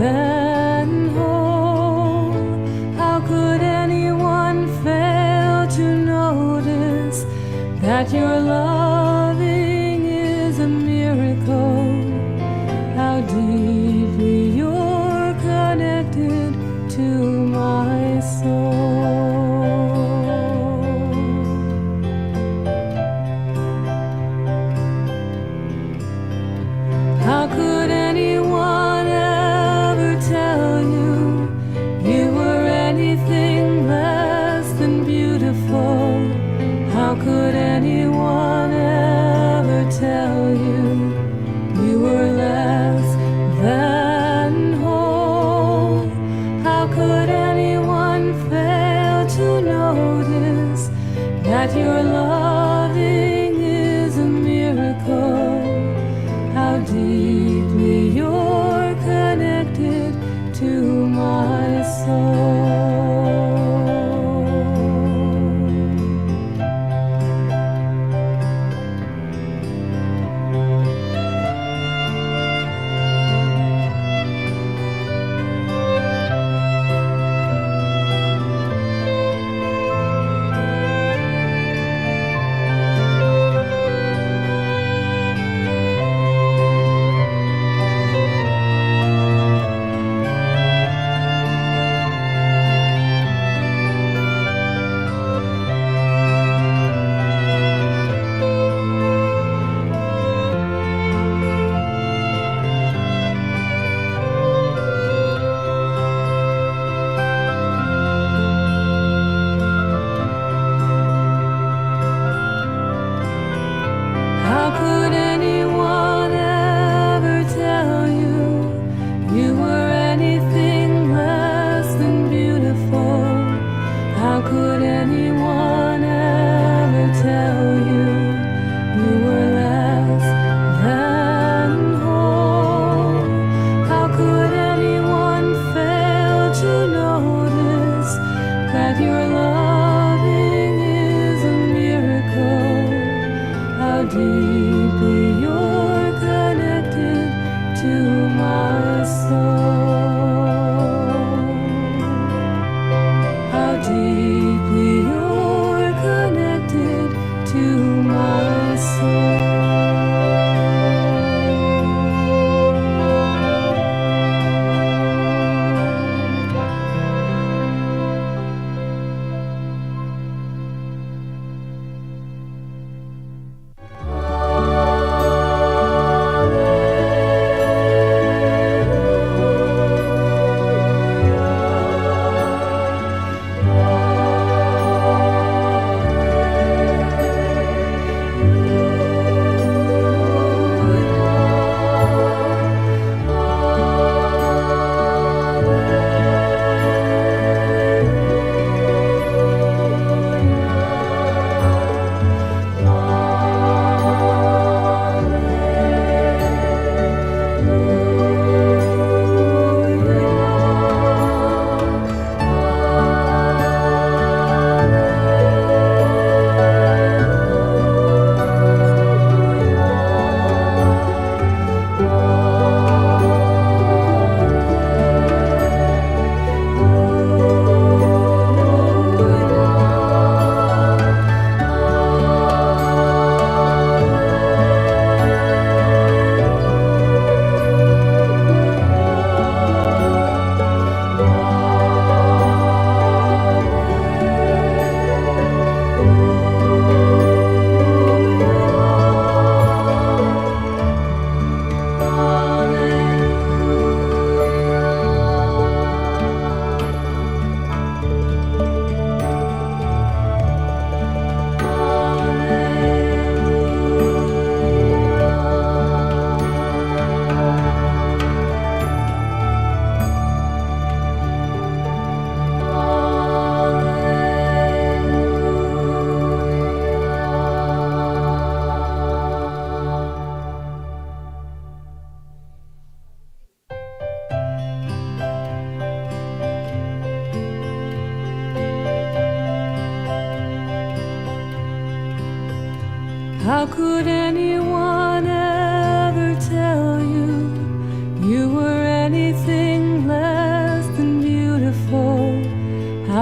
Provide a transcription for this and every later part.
then whole. How could anyone fail to notice that your loving is a miracle? How deeply you're connected to my soul. How could anyone ever tell you you were anything less than beautiful? How could anyone ever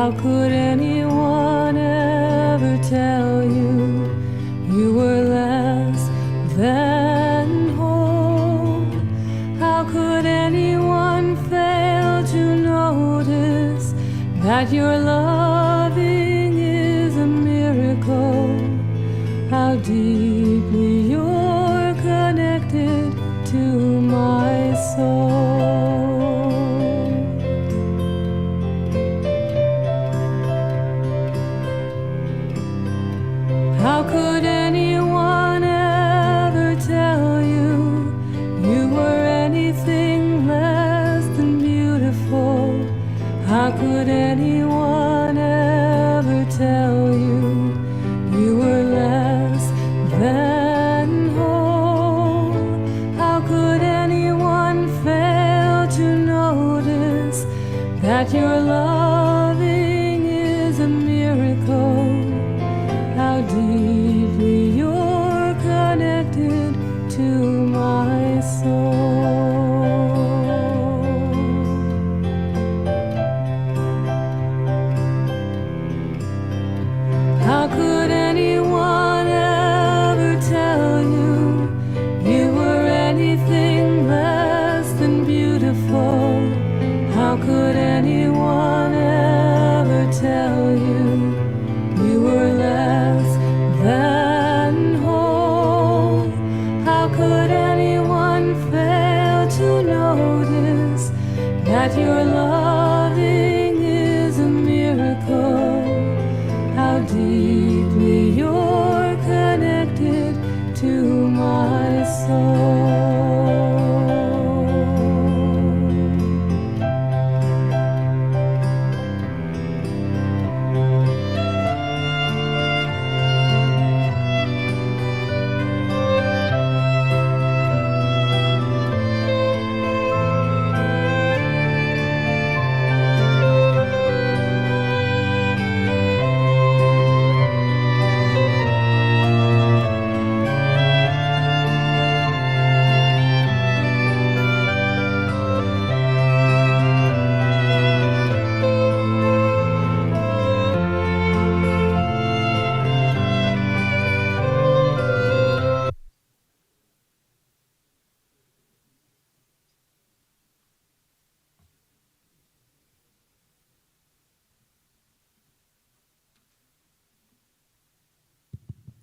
How could anyone ever tell you you were less than whole? How could anyone fail to notice that your loving is a miracle? How deeply you're connected to my soul. How could anyone ever tell you you were anything less than beautiful? How could anyone ever tell you you were less than whole? How could anyone fail to notice that your loving is a miracle? How deeply you're connected to my soul. How could anyone ever tell you you were anything less than beautiful? How could anyone ever tell you you were less than whole? How could anyone fail to notice that your loving is a miracle? How deeply you're connected to my soul.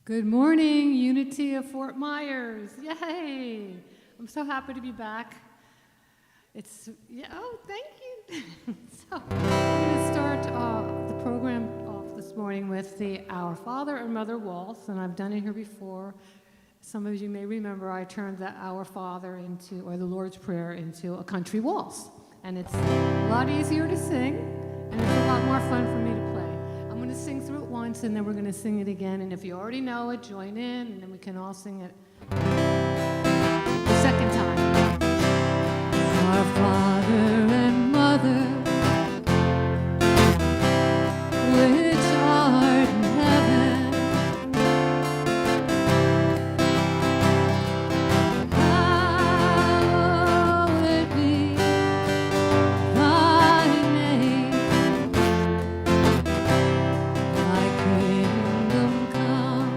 Good morning, Unity of Fort Myers. Yay! I'm so happy to be back. Oh, thank you. So, I'm going to start the program off this morning with the Our Father and Mother Waltz, and I've done it here before. Some of you may remember I turned the Our Father into, or the Lord's Prayer, into a country waltz. And it's a lot easier to sing, and it's a lot more fun for me to play. I'm going to sing through it once, and then we're going to sing it again. And if you already know it, join in, and then we can all sing it the second time. Our Father and Mother, which art in heaven, hallowed be thy name. Thy kingdom come,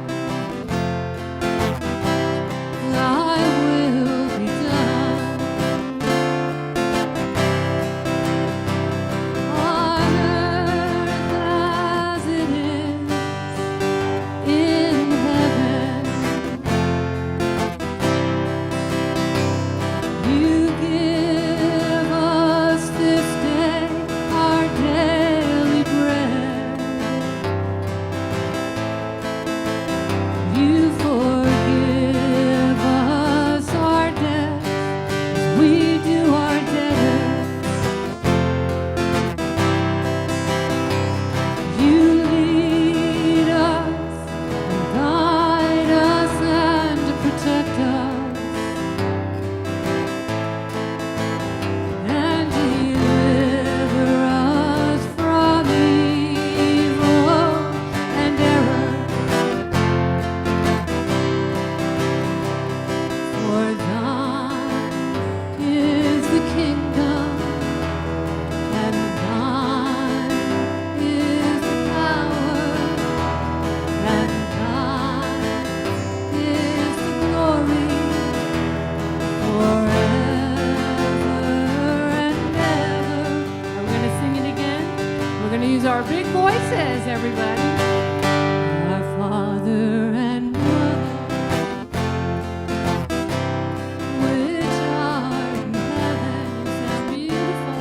our big voices, everybody. Our Father and Mother, which art in heaven, and beautiful.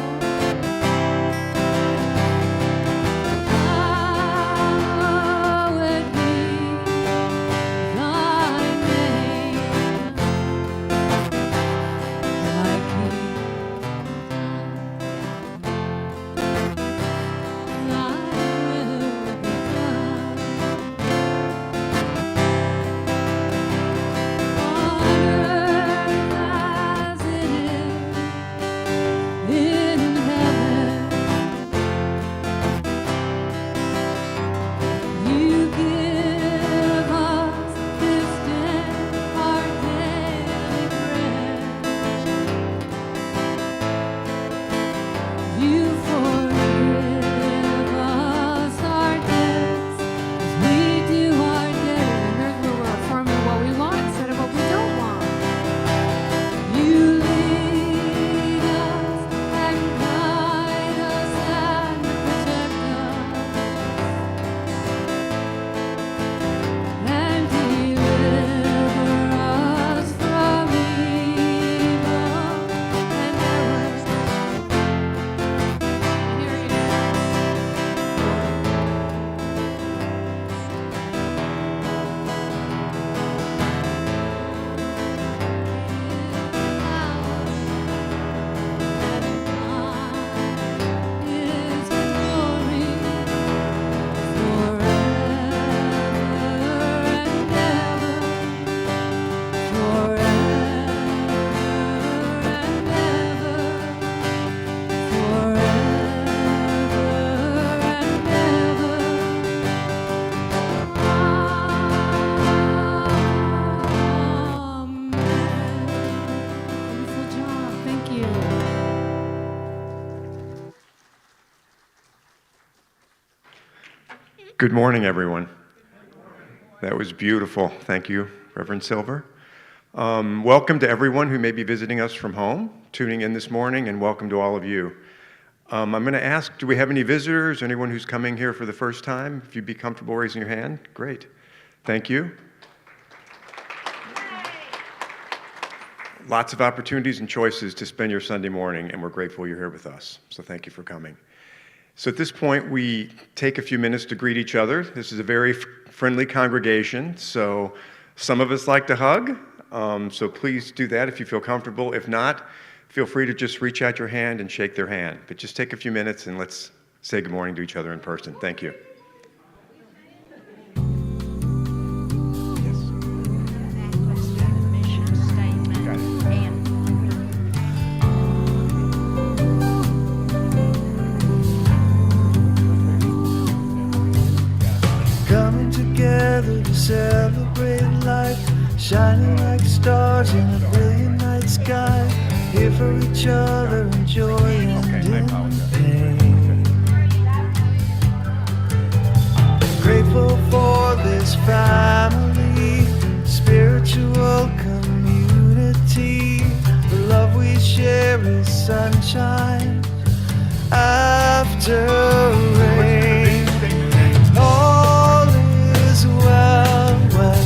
Hallowed be thy name. Thy kingdom come, thy will be done. On earth as it is in heaven. You give us this day our daily bread. You forgive us our debts as we do our debtors. And here's where we're affirming what we want instead of what we don't want. You lead us and guide us and protect us and deliver us from evil and error. Here it is. Is glory forever and ever, forever and ever, forever and ever. Amen. Wonderful job. Thank you. Good morning, everyone. That was beautiful. Thank you, Reverend Silver. Welcome to everyone who may be visiting us from home, tuning in this morning, and welcome to all of you. I'm going to ask, do we have any visitors, anyone who's coming here for the first time? If you'd be comfortable raising your hand, great. Thank you. Lots of opportunities and choices to spend your Sunday morning, and we're grateful you're here with us. So thank you for coming. So at this point, we take a few minutes to greet each other. This is a very friendly congregation, so some of us like to hug, so please do that if you feel comfortable. If not, feel free to just reach out your hand and shake their hand. But just take a few minutes and let's say good morning to each other in person. Thank you. Got it. Coming together to celebrate life, shining like stars in a brilliant night sky. Here for each other in joy and in pain. Grateful for this family, spiritual community. The love we share is sunshine after rain. All is well when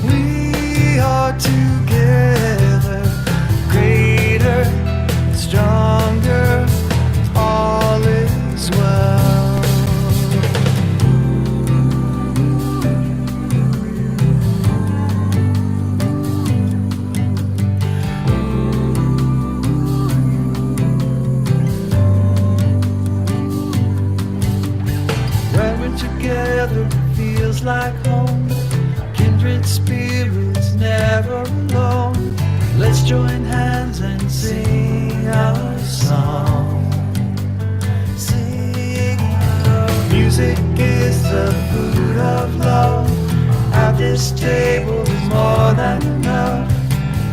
we are together, greater, stronger, all is well. When we're together, it feels like home. Kindred spirits never alone. Let's join hands and sing our song. Sing our music is the food of love. At this table is more than enough.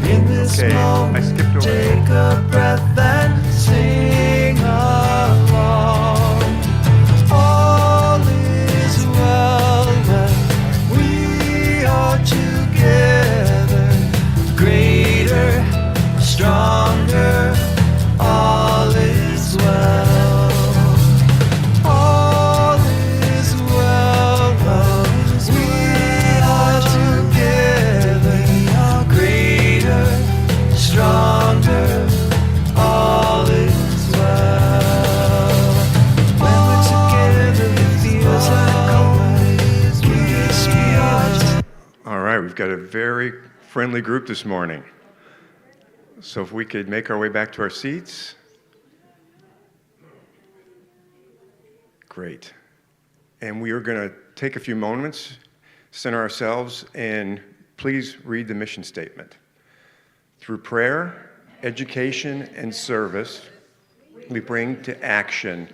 In this Okay, I moment, skipped over. take a breath and sing along. All is well when we are together, greater, stronger, all is well. All got a very friendly group this morning. So if we could make our way back to our seats. Great. And we are going to take a few moments, center ourselves, and please read the mission statement. Through prayer, education, and service, we bring to action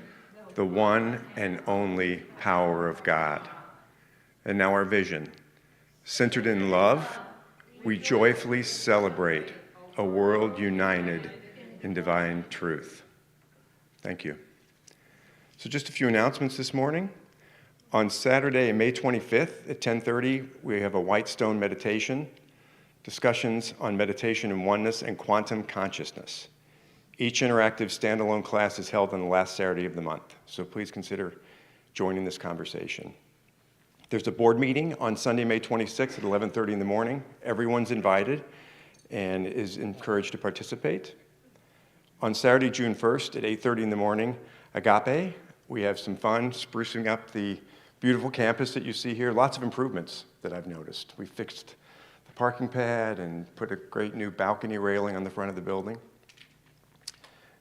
the one and only power of God. And now our vision. Centered in love, we joyfully celebrate a world united in divine truth. Thank you. So just a few announcements this morning. On Saturday, May 25th at 10:30, we have a Whitestone meditation, discussions on meditation and oneness and quantum consciousness. Each interactive standalone class is held on the last Saturday of the month, so please consider joining this conversation. There's a board meeting on Sunday, May 26th at 11:30 in the morning. Everyone's invited and is encouraged to participate. On Saturday, June 1st at 8:30 in the morning, Agape. We have some fun sprucing up the beautiful campus that you see here. Lots of improvements that I've noticed. We fixed the parking pad and put a great new balcony railing on the front of the building.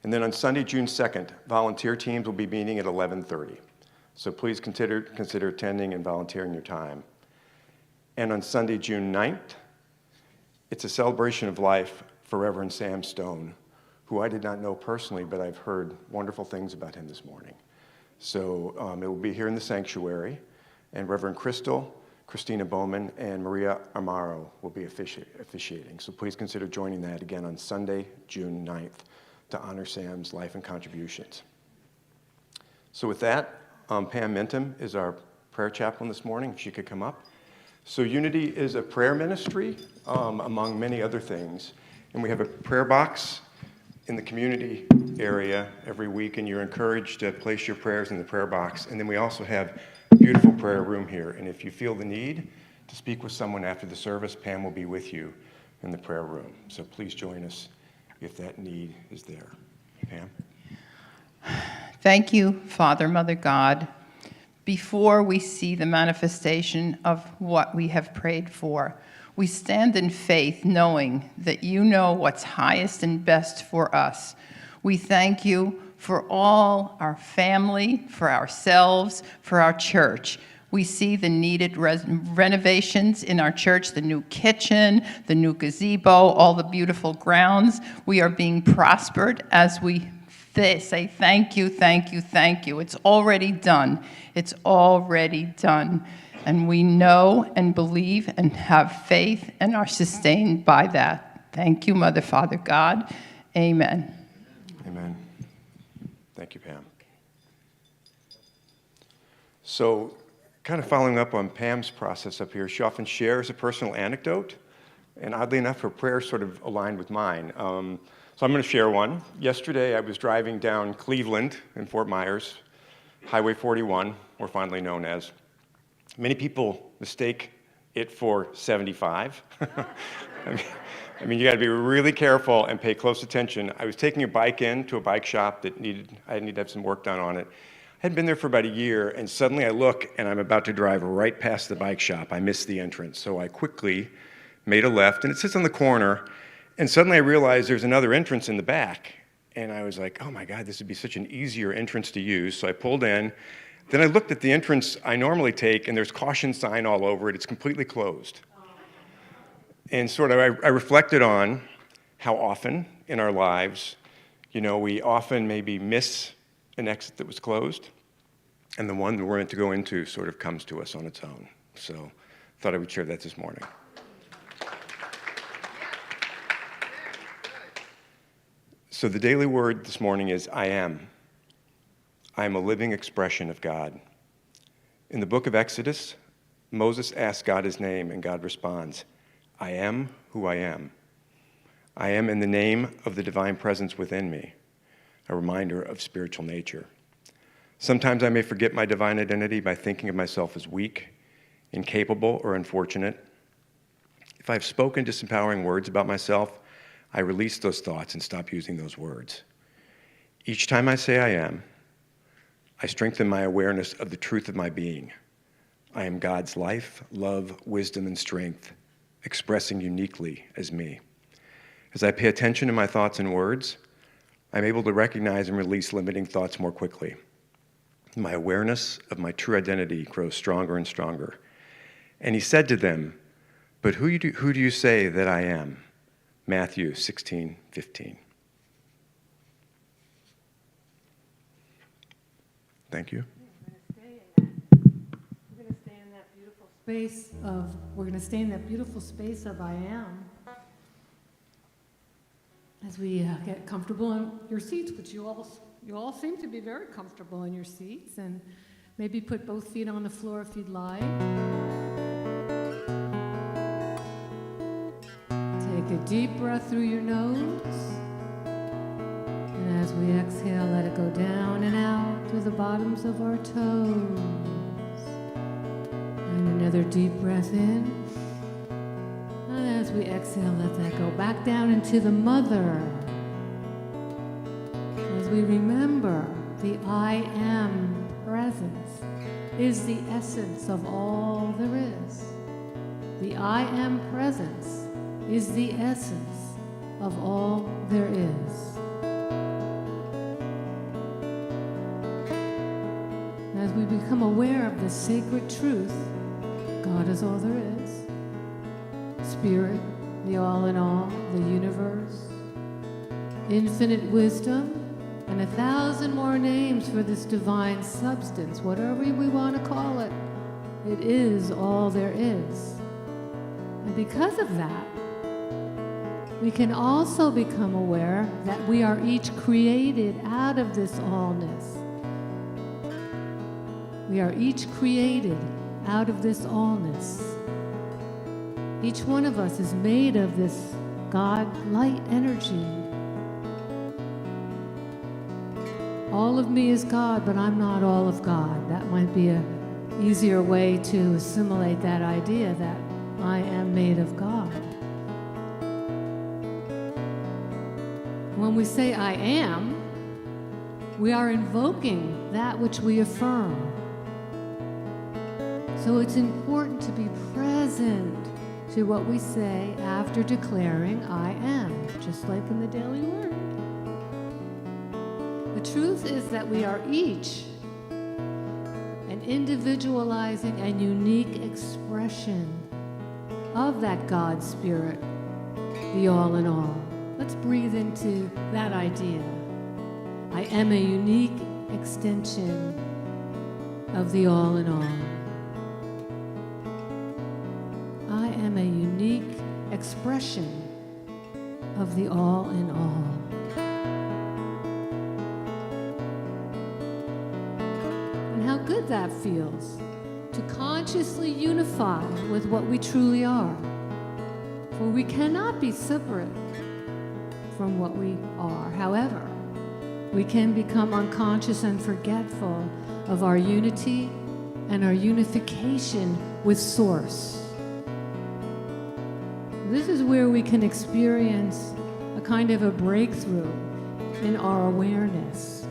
And then on Sunday, June 2nd, volunteer teams will be meeting at 11:30. So please consider attending and volunteering your time. And on Sunday, June 9th, it's a celebration of life for Reverend Sam Stone, who I did not know personally, but I've heard wonderful things about him this morning. So it will be here in the sanctuary, and Reverend Christina Bowman, and Maria Amaro will be officiating. So please consider joining that again on Sunday, June 9th, to honor Sam's life and contributions. So with that, Pam Mintum is our prayer chaplain this morning, if she could come up. So Unity is a prayer ministry, among many other things, and we have a prayer box in the community area every week, and you're encouraged to place your prayers in the prayer box. And then we also have a beautiful prayer room here, and if you feel the need to speak with someone after the service, Pam will be with you in the prayer room. So please join us if that need is there. Pam? Thank you, Father, Mother, God. Before we see the manifestation of what we have prayed for, we stand in faith knowing that you know what's highest and best for us. We thank you for all our family, for ourselves, for our church. We see the needed renovations in our church, the new kitchen, the new gazebo, all the beautiful grounds. We are being prospered as we say thank you, thank you, thank you. It's already done. It's already done. And we know and believe and have faith and are sustained by that. Thank you, Mother, Father, God. Amen. Amen. Thank you, Pam. So, kind of following up on Pam's process up here, she often shares a personal anecdote, and oddly enough, her prayer sort of aligned with mine. So I'm going to share one. Yesterday, I was driving down Cleveland in Fort Myers, Highway 41, more fondly known as. Many people mistake it for 75. I mean, you got to be really careful and pay close attention. I was taking a bike in to a bike shop that I needed to have some work done on it. I hadn't been there for about a year, and suddenly I look, and I'm about to drive right past the bike shop. I missed the entrance, so I quickly made a left, and it sits on the corner, and suddenly I realized there's another entrance in the back, and I was like, oh my God, this would be such an easier entrance to use, so I pulled in. Then I looked at the entrance I normally take, and there's caution sign all over it. It's completely closed. And sort of I reflected on how often in our lives, we often maybe miss an exit that was closed, and the one that we're meant to go into sort of comes to us on its own. So thought I would share that this morning. So the daily word this morning is I am. I am a living expression of God. In the book of Exodus, Moses asks God his name, and God responds, I am who I am. I am in the name of the divine presence within me, a reminder of spiritual nature. Sometimes I may forget my divine identity by thinking of myself as weak, incapable, or unfortunate. If I've spoken disempowering words about myself, I release those thoughts and stop using those words. Each time I say I am, I strengthen my awareness of the truth of my being. I am God's life, love, wisdom, and strength, expressing uniquely as me. As I pay attention to my thoughts and words, I'm able to recognize and release limiting thoughts more quickly. My awareness of my true identity grows stronger and stronger. And he said to them, "But who do you say that I am?" Matthew 16:15. Thank you. We're going to stay in that beautiful space of I am. As we get comfortable in your seats, which you all seem to be very comfortable in your seats, and maybe put both feet on the floor if you'd like. Take a deep breath through your nose. And as we exhale, let it go down and out through the bottoms of our toes. And another deep breath in. And as we exhale, let that go back down into the mother. As we remember, the I am presence is the essence of all there is. The I am presence is the essence of all there is. As we become aware of this sacred truth, God is all there is. Spirit, the all in all, the universe, infinite wisdom, and 1,000 more names for this divine substance, whatever we want to call it. It is all there is. And because of that, we can also become aware that we are each created out of this allness. We are each created out of this allness. Each one of us is made of this God light energy. All of me is God, but I'm not all of God. That might be an easier way to assimilate that idea that I am made of God. When we say I am, we are invoking that which we affirm. So it's important to be present to what we say after declaring I am, just like in the daily word. The truth is that we are each an individualizing and unique expression of that God Spirit, the all in all. Let's breathe into that idea. I am a unique extension of the all in all. I am a unique expression of the all in all. And how good that feels to consciously unify with what we truly are. For we cannot be separate from what we are. However, we can become unconscious and forgetful of our unity and our unification with Source. This is where we can experience a kind of a breakthrough in our awareness,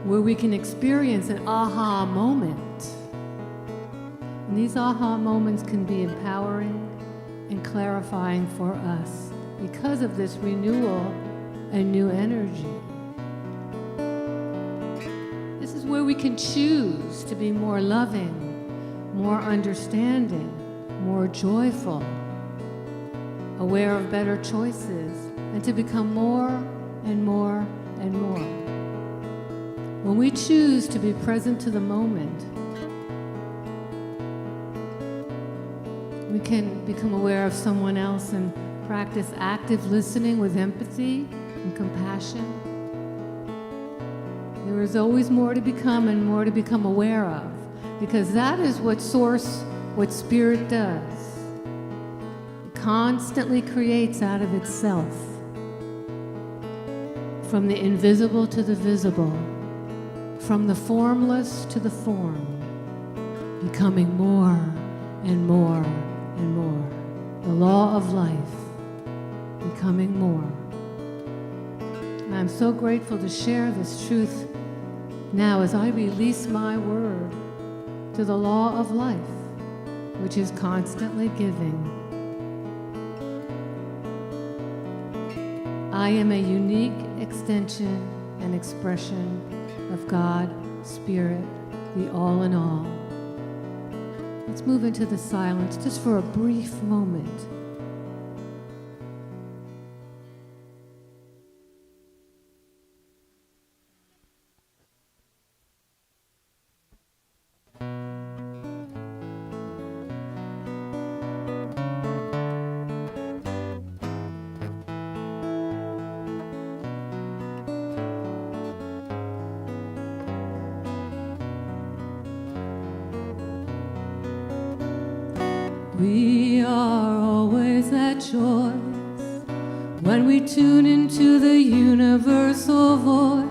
where we can experience an aha moment. And these aha moments can be empowering and clarifying for us because of this renewal and new energy. This is where we can choose to be more loving, more understanding, more joyful, aware of better choices, and to become more and more and more. When we choose to be present to the moment, we can become aware of someone else and practice active listening with empathy and compassion. There is always more to become and more to become aware of, because that is what Source, what Spirit does. It constantly creates out of itself, from the invisible to the visible, from the formless to the form, becoming more and more and more. The law of life, becoming more. And I'm so grateful to share this truth now as I release my word to the law of life, which is constantly giving I am a unique extension and expression of God, Spirit, the all in all. Let's move into the silence just for a brief moment. We are always that choice when we tune into the universal voice.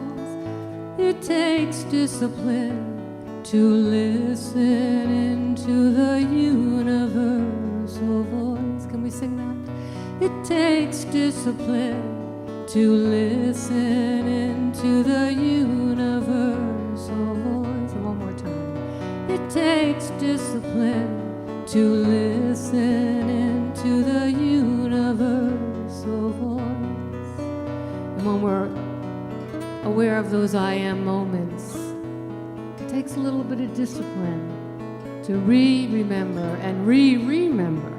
It takes discipline to listen into the universal voice. Can we sing that? It takes discipline to listen into the universal voice. And one more time. It takes discipline to listen into the universal voice. And when we're aware of those I am moments, it takes a little bit of discipline to remember and remember.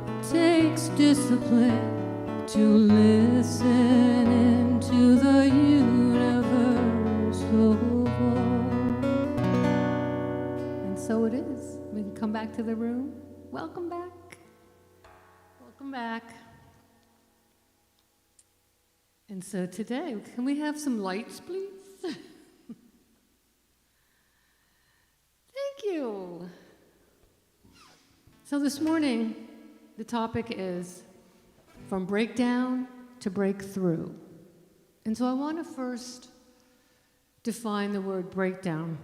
It takes discipline to listen into the universal voice. So it is. We can come back to the room. Welcome back. Welcome back. And so today, can we have some lights, please? Thank you. So this morning, the topic is from breakdown to breakthrough. And so I want to first define the word breakdown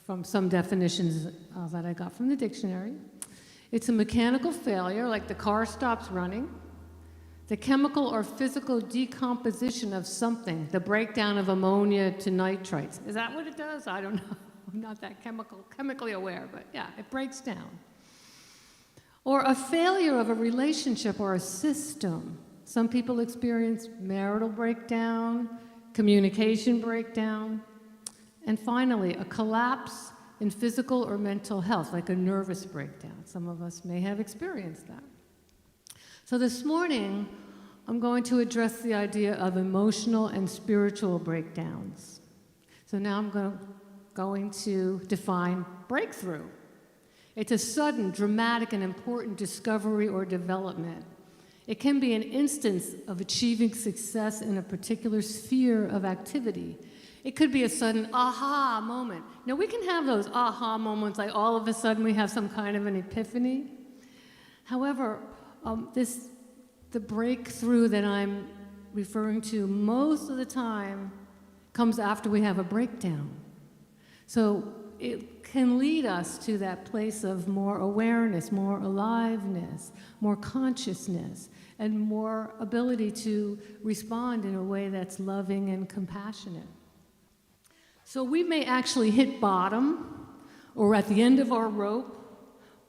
from some definitions that I got from the dictionary. It's a mechanical failure, like the car stops running, the chemical or physical decomposition of something, the breakdown of ammonia to nitrites. Is that what it does? I don't know. I'm not that chemically aware, but yeah, it breaks down. Or a failure of a relationship or a system. Some people experience marital breakdown, communication breakdown, and finally, a collapse in physical or mental health, like a nervous breakdown. Some of us may have experienced that. So this morning, I'm going to address the idea of emotional and spiritual breakdowns. So now I'm going to define breakthrough. It's a sudden, dramatic, and important discovery or development. It can be an instance of achieving success in a particular sphere of activity. It could be a sudden aha moment. Now, we can have those aha moments, like all of a sudden we have some kind of an epiphany. However, the breakthrough that I'm referring to most of the time comes after we have a breakdown. So it can lead us to that place of more awareness, more aliveness, more consciousness, and more ability to respond in a way that's loving and compassionate. So we may actually hit bottom or at the end of our rope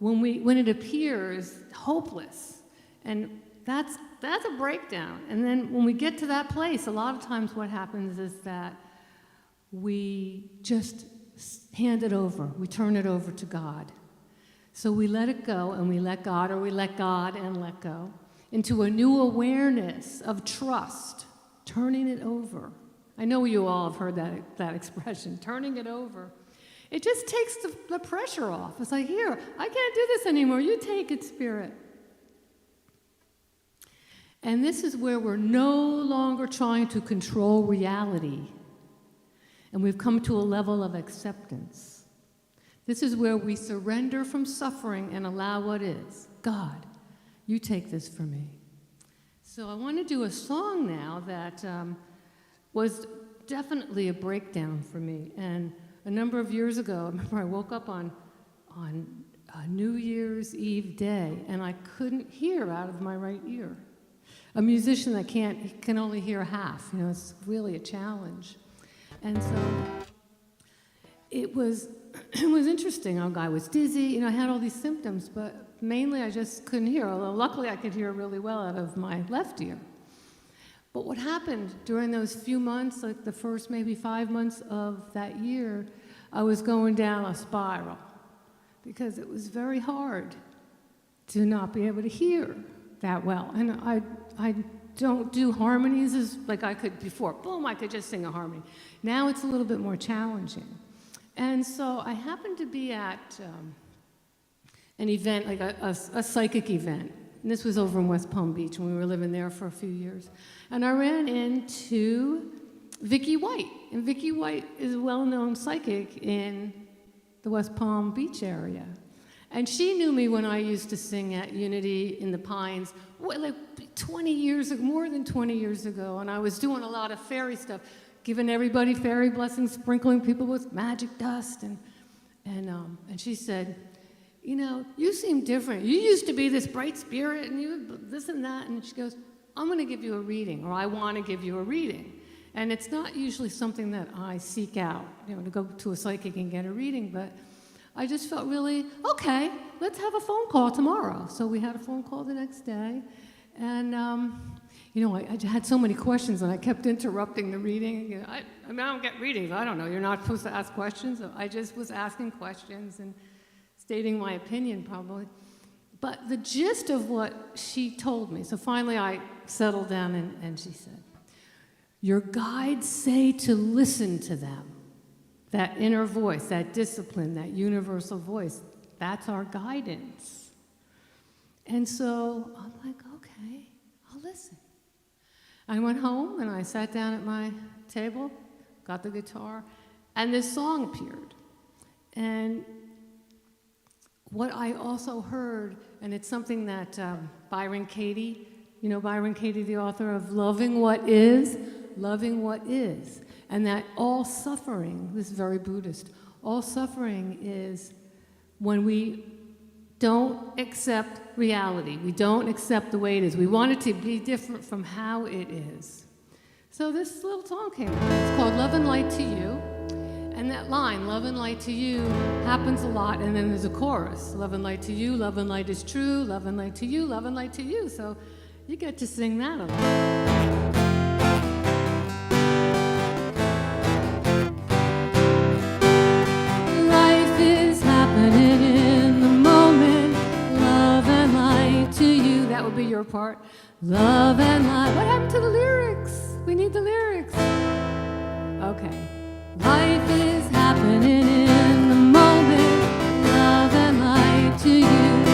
when it appears hopeless. And that's a breakdown. And then when we get to that place, a lot of times what happens is that we just hand it over. We turn it over to God. So we let it go and we let God, or we let God and let go, into a new awareness of trust, turning it over. I know you all have heard that expression, turning it over. It just takes the pressure off. It's like, here, I can't do this anymore. You take it, Spirit. And this is where we're no longer trying to control reality. And we've come to a level of acceptance. This is where we surrender from suffering and allow what is. God, you take this for me. So I want to do a song now that was definitely a breakdown for me. And a number of years ago, I remember I woke up on New Year's Eve day, and I couldn't hear out of my right ear. A musician that can only hear half, it's really a challenge. And so it was interesting. I was dizzy, I had all these symptoms, but mainly I just couldn't hear, although luckily I could hear really well out of my left ear. But what happened during those few months, like the first maybe 5 months of that year, I was going down a spiral because it was very hard to not be able to hear that well. And I don't do harmonies as like I could before. Boom, I could just sing a harmony. Now it's a little bit more challenging. And so I happened to be at an event, like a psychic event. And this was over in West Palm Beach, and we were living there for a few years. And I ran into Vicki White. And Vicki White is a well-known psychic in the West Palm Beach area. And she knew me when I used to sing at Unity in the Pines, like 20 years ago, more than 20 years ago. And I was doing a lot of fairy stuff, giving everybody fairy blessings, sprinkling people with magic dust. And she said, you know, you seem different. You used to be this bright spirit, and you this and that. And she goes, I'm going to give you a reading, or I want to give you a reading. And it's not usually something that I seek out, you know, to go to a psychic and get a reading, but I just felt really, okay, let's have a phone call tomorrow. So we had a phone call the next day, and you know, I had so many questions, and I kept interrupting the reading. You know, I mean, I don't get readings. I don't know. You're not supposed to ask questions. So I just was asking questions and stating my opinion, probably. But the gist of what she told me, so finally I settled down, and she said, your guides say to listen to them. That inner voice, that discipline, that universal voice, that's our guidance. And so I'm like, okay, I'll listen. I went home and I sat down at my table, got the guitar, and this song appeared. And what I also heard, and it's something that Byron Katie, you know Byron Katie, the author of Loving What Is, and that all suffering, this is very Buddhist, all suffering is when we don't accept reality. We don't accept the way it is. We want it to be different from how it is. So this little song came out. It's called Love and Light to You. And that line, love and light to you, happens a lot. And then there's a chorus. Love and light to you, love and light is true, love and light to you, love and light to you. So you get to sing that a lot. That would be your part. Love and light. What happened to the lyrics? We need the lyrics. Okay. Life is happening in the moment. Love and light to you.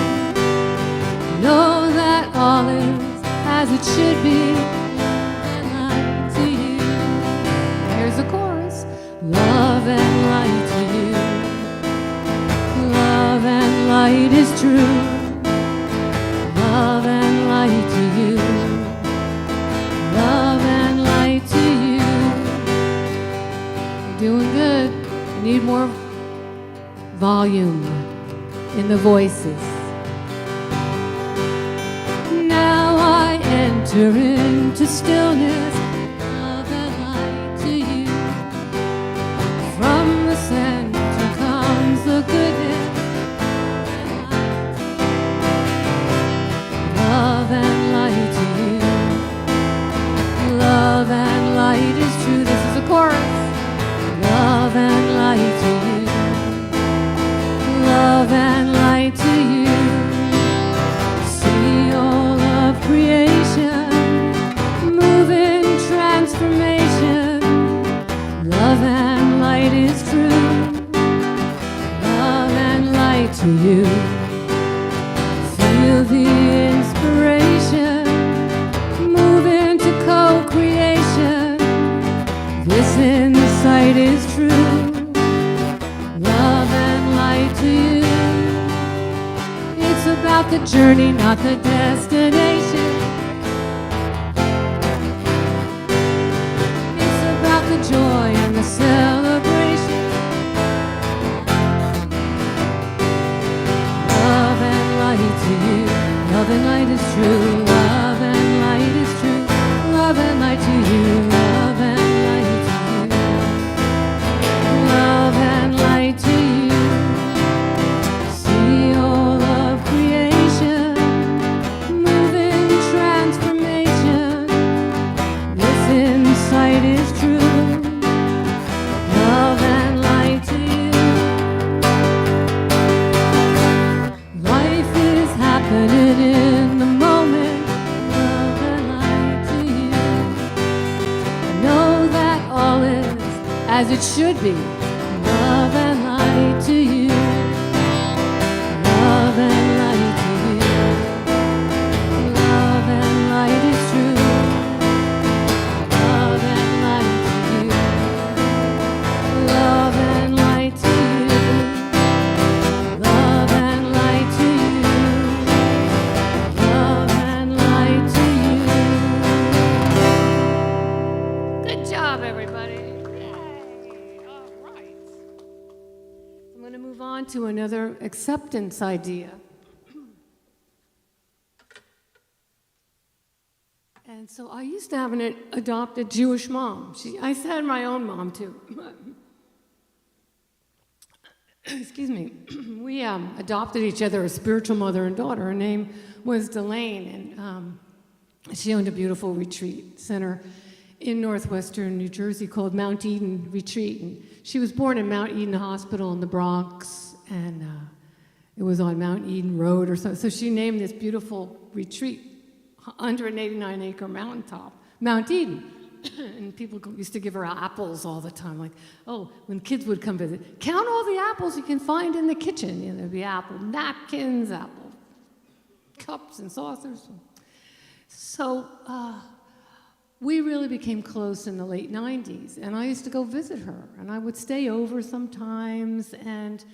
Know that all is as it should be. Love and light to you. Here's the chorus. Love and light to you. Love and light is true. Love and light to you. Love and light to you. You're doing good. You need more volume in the voices. Now I enter into stillness. Love and light to you. From the center comes the goodness. Love and light to you. Love and light is true. This is a chorus. Love and light to you. Love and light to you. See all of creation, move in transformation. Love and light is true. Love and light to you. Feel the inspiration, move into co-creation. This insight is true. Love and light to you. It's about the journey, not the destination. It's about the joy and the celebration. Love and light to you. Love and light is true. Love and light is true. Love and light to you. Love and light to you. Love and light to you. See all of creation. as it should be. Love and light to you. Love and light to you. Love and light is true. Love and light to you. Love and light to you. Love and light to you. Love and light to you. Good job, everybody. Yay. All right. I'm going to move on to another acceptance idea. And so I used to have an adopted Jewish mom. I had my own mom, too. Excuse me. We adopted each other as spiritual mother and daughter. Her name was Elaine, and she owned a beautiful retreat center in northwestern New Jersey called Mount Eden Retreat. And she was born in Mount Eden Hospital in the Bronx, and it was on Mount Eden Road or something. So she named this beautiful retreat 189-acre mountaintop, Mount Eden. And people used to give her apples all the time, like, oh, when kids would come visit, count all the apples you can find in the kitchen. You know, there'd be apple napkins, apple cups and saucers. So we really became close in the late 90s, and I used to go visit her, and I would stay over sometimes, and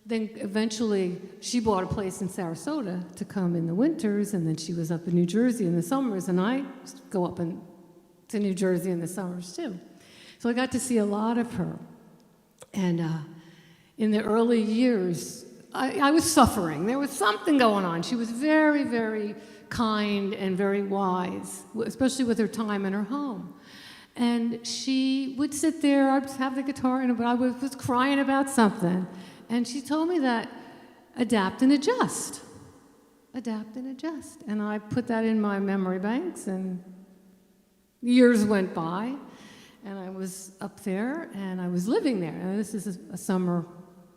then eventually she bought a place in Sarasota to come in the winters, and then she was up in New Jersey in the summers, and I go up to New Jersey in the summers too. So I got to see a lot of her. And in the early years, I was suffering. There was something going on. She was very, very kind and very wise, especially with her time in her home. And she would sit there, I'd have the guitar in, but I was crying about something. And she told me that adapt and adjust. Adapt and adjust. And I put that in my memory banks, and years went by, and I was up there, and I was living there. And this is a summer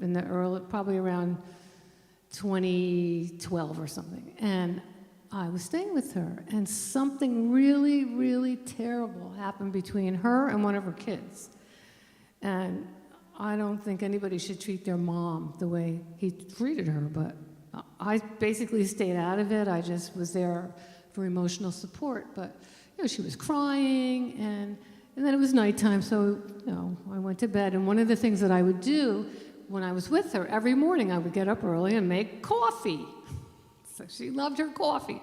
in the early, probably around 2012 or something. And I was staying with her, and something really, really terrible happened between her and one of her kids. And I don't think anybody should treat their mom the way he treated her, but I basically stayed out of it. I just was there for emotional support. But you know, she was crying, and then it was nighttime, so you know, I went to bed. And one of the things that I would do when I was with her, every morning I would get up early and make coffee. So she loved her coffee.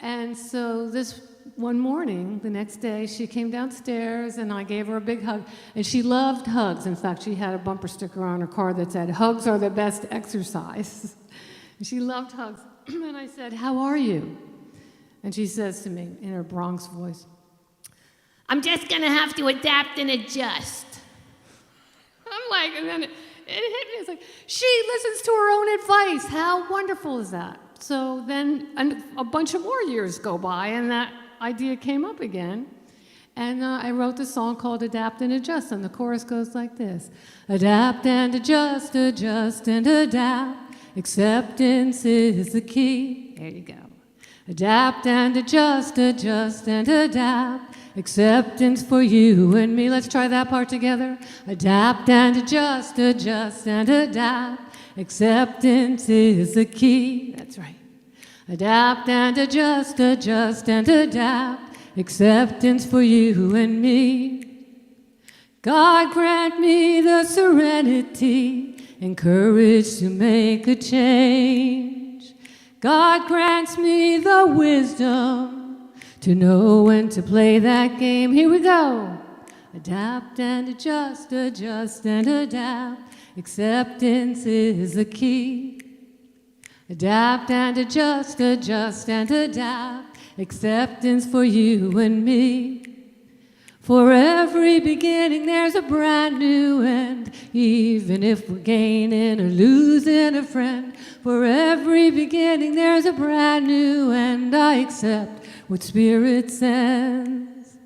And so this one morning, the next day, she came downstairs, and I gave her a big hug. And she loved hugs. In fact, she had a bumper sticker on her car that said, "Hugs are the best exercise." And she loved hugs. And I said, "How are you?" And she says to me in her Bronx voice, "I'm just going to have to adapt and adjust." I'm like, and then it hit me. It's like, she listens to her own advice. How wonderful is that? So then a bunch of more years go by, and that idea came up again. And I wrote the song called Adapt and Adjust, and the chorus goes like this. Adapt and adjust, adjust and adapt. Acceptance is the key. There you go. Adapt and adjust, adjust and adapt. Acceptance for you and me. Let's try that part together. Adapt and adjust, adjust and adapt. Acceptance is the key. That's right. Adapt and adjust, adjust and adapt. Acceptance for you and me. God grant me the serenity and courage to make a change. God grants me the wisdom to know when to play that game. Here we go. Adapt and adjust, adjust and adapt. Acceptance is the key. Adapt and adjust, adjust and adapt. Acceptance for you and me. For every beginning there's a brand new end, even if we're gaining or losing a friend. For every beginning there's a brand new end. I accept what Spirit sends.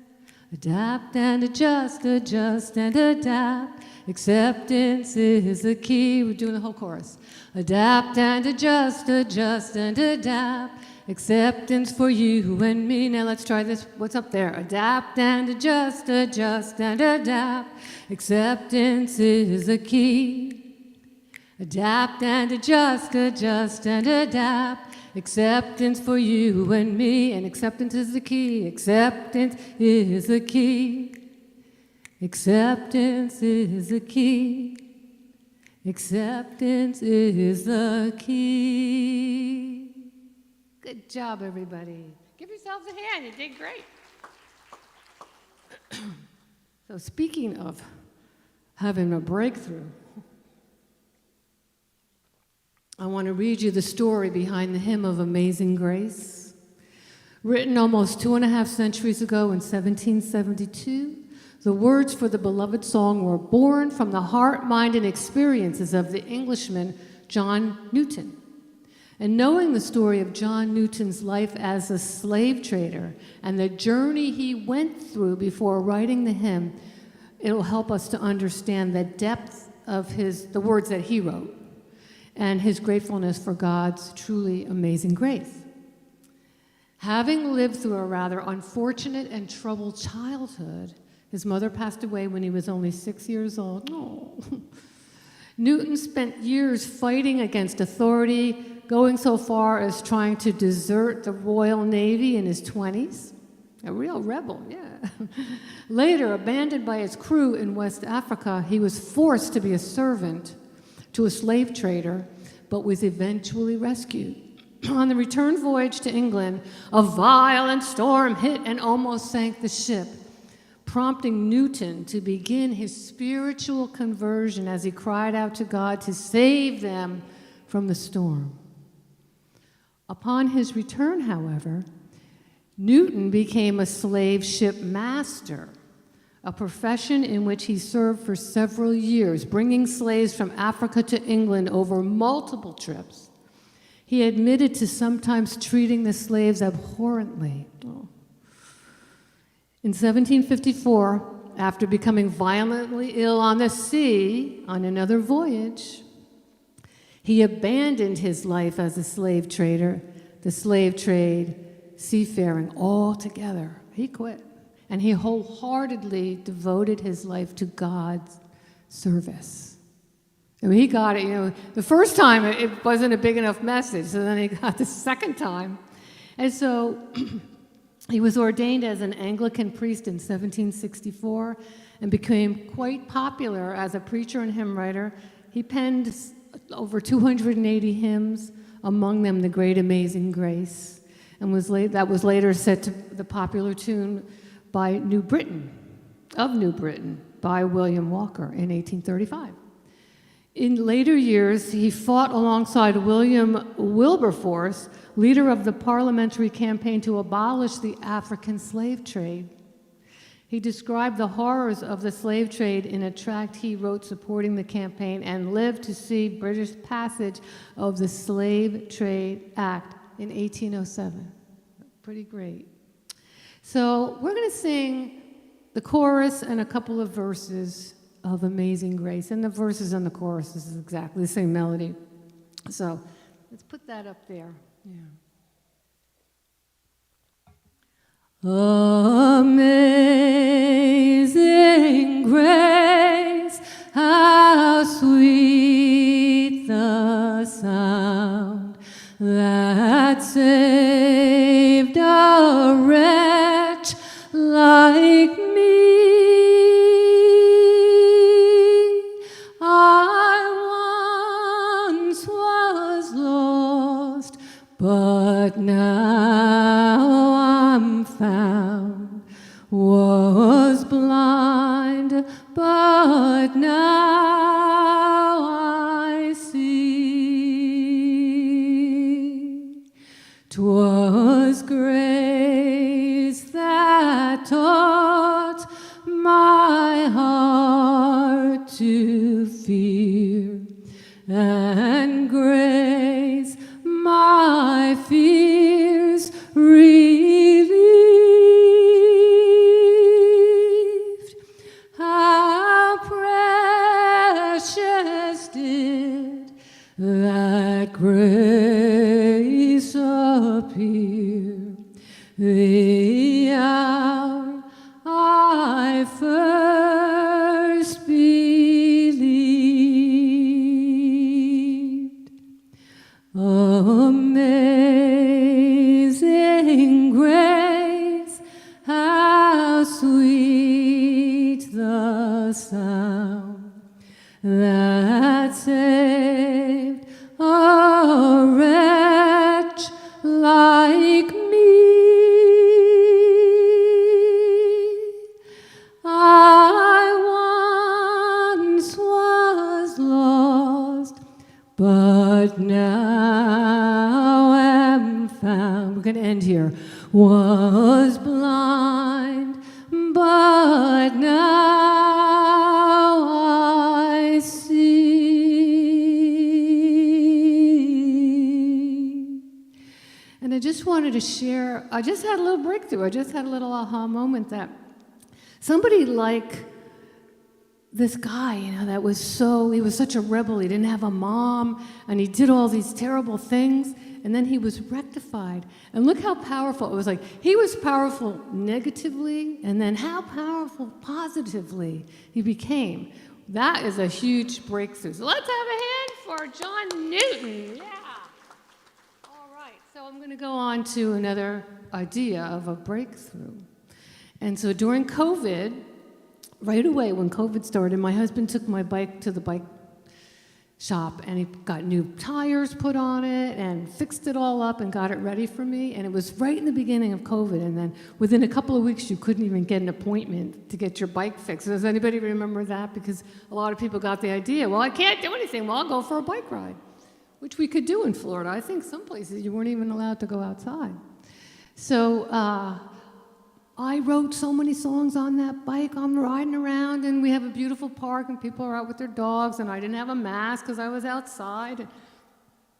Adapt and adjust, adjust and adapt. Acceptance is the key. We're doing the whole chorus. Adapt and adjust, adjust and adapt. Acceptance for you and me. Now let's try this. What's up there? Adapt and adjust and adapt. Acceptance is the key. Adapt and adjust and adapt. Acceptance for you and me. And acceptance is the key. Acceptance is the key. Acceptance is the key. Acceptance is the key. Good job, everybody. Give yourselves a hand. You did great. So speaking of having a breakthrough, I want to read you the story behind the hymn of Amazing Grace. Written almost 2.5 centuries ago in 1772, the words for the beloved song were born from the heart, mind, and experiences of the Englishman John Newton. And knowing the story of John Newton's life as a slave trader and the journey he went through before writing the hymn, it'll help us to understand the depth of the words that he wrote and his gratefulness for God's truly amazing grace. Having lived through a rather unfortunate and troubled childhood, his mother passed away when he was only 6 years old. Oh. Newton spent years fighting against authority, going so far as trying to desert the Royal Navy in his 20s. A real rebel, yeah. Later, abandoned by his crew in West Africa, he was forced to be a servant to a slave trader, but was eventually rescued. On the return voyage to England, a violent storm hit and almost sank the ship, prompting Newton to begin his spiritual conversion as he cried out to God to save them from the storm. Upon his return, however, Newton became a slave ship master, a profession in which he served for several years, bringing slaves from Africa to England over multiple trips. He admitted to sometimes treating the slaves abhorrently. Oh. In 1754, after becoming violently ill on the sea on another voyage, he abandoned his life as a slave trader, the slave trade, seafaring altogether. He quit. And he wholeheartedly devoted his life to God's service. I mean, he got it, the first time it wasn't a big enough message, so then he got the second time. And so he was ordained as an Anglican priest in 1764 and became quite popular as a preacher and hymn writer. He penned over 280 hymns, among them The Great Amazing Grace, and that was later set to the popular tune by New Britain, by William Walker in 1835. In later years, he fought alongside William Wilberforce, leader of the parliamentary campaign to abolish the African slave trade. He described the horrors of the slave trade in a tract he wrote supporting the campaign and lived to see British passage of the Slave Trade Act in 1807. Pretty great. So we're going to sing the chorus and a couple of verses of Amazing Grace. And the verses and the chorus is exactly the same melody. So let's put that up there. Yeah. Amazing grace, how sweet the sound that saved a wretch like me. I once was lost, but now I'm found. Was blind, but now I see. 'Twas grace that taught my heart to fear, and grace my fears relieved. How precious did that grace appear. how sweet the sound that saved a wretch like me. I once was lost, but now am found. We're going to end here. Was blind, but now I see. And I just wanted to share, I just had a little breakthrough. I just had a little aha moment that somebody like this guy, that was he was such a rebel. He didn't have a mom, and he did all these terrible things, and then he was rectified. And look how powerful. It was like he was powerful negatively, and then how powerful positively he became. That is a huge breakthrough. So let's have a hand for John Newton. Yeah. All right. So I'm going to go on to another idea of a breakthrough. And so during COVID, right away when COVID started, my husband took my bike to the bike shop, and he got new tires put on it and fixed it all up and got it ready for me. And it was right in the beginning of COVID, and then within a couple of weeks you couldn't even get an appointment to get your bike fixed. Does anybody remember that? Because a lot of people got the idea, well, I can't do anything, well, I'll go for a bike ride, which we could do in Florida. I think some places you weren't even allowed to go outside. So I wrote so many songs on that bike. I'm riding around, and we have a beautiful park, and people are out with their dogs, and I didn't have a mask because I was outside. And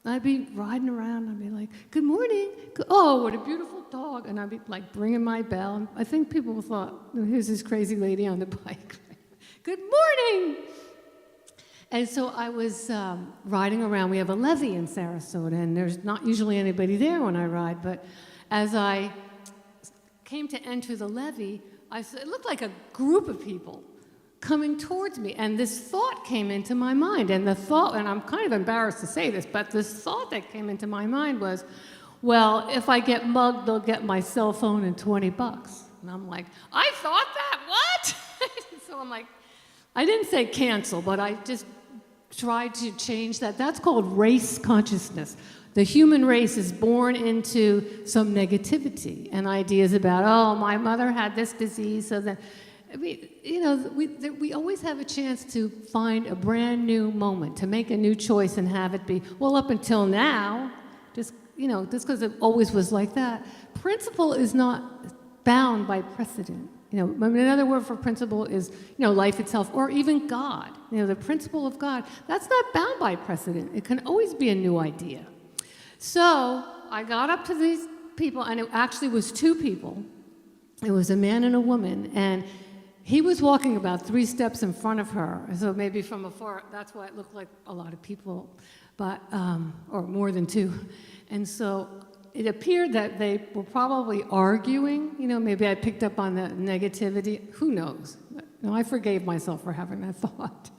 I'd be riding around, and I'd be like, good morning. Oh, what a beautiful dog. And I'd be like bringing my bell. And I think people thought, here's this crazy lady on the bike. Good morning. And so I was riding around. We have a levee in Sarasota, and there's not usually anybody there when I ride, but as I came to enter the levee, it looked like a group of people coming towards me, and this thought came into my mind, and I'm kind of embarrassed to say this, but this thought that came into my mind was, well, if I get mugged, they'll get my cell phone and $20. And I'm like, I thought that, what? So I'm like, I didn't say cancel, but I just tried to change that. That's called race consciousness. The human race is born into some negativity and ideas about, oh, my mother had this disease, so that, we always have a chance to find a brand new moment, to make a new choice and have it be, well, up until now, just because it always was like that. Principle is not bound by precedent. Another word for principle is, life itself, or even God. The principle of God, that's not bound by precedent. It can always be a new idea. So I got up to these people, and it actually was two people. It was a man and a woman, and he was walking about 3 steps in front of her. So maybe from afar, that's why it looked like a lot of people, but or more than 2. And so it appeared that they were probably arguing. Maybe I picked up on the negativity. Who knows? I forgave myself for having that thought.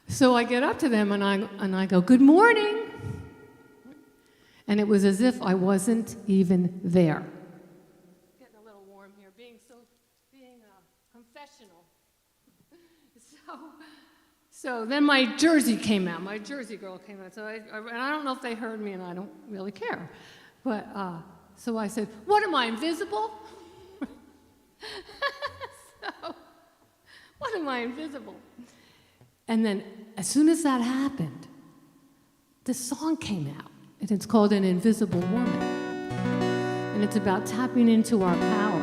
So I get up to them, and I go, good morning. And it was as if I wasn't even there. Getting a little warm here, being confessional. So then my Jersey came out. My Jersey girl came out. So and I don't know if they heard me, and I don't really care. But so I said, "What am I, invisible?" What am I, invisible? And then as soon as that happened, the song came out. And it's called An Invisible Woman. And it's about tapping into our power.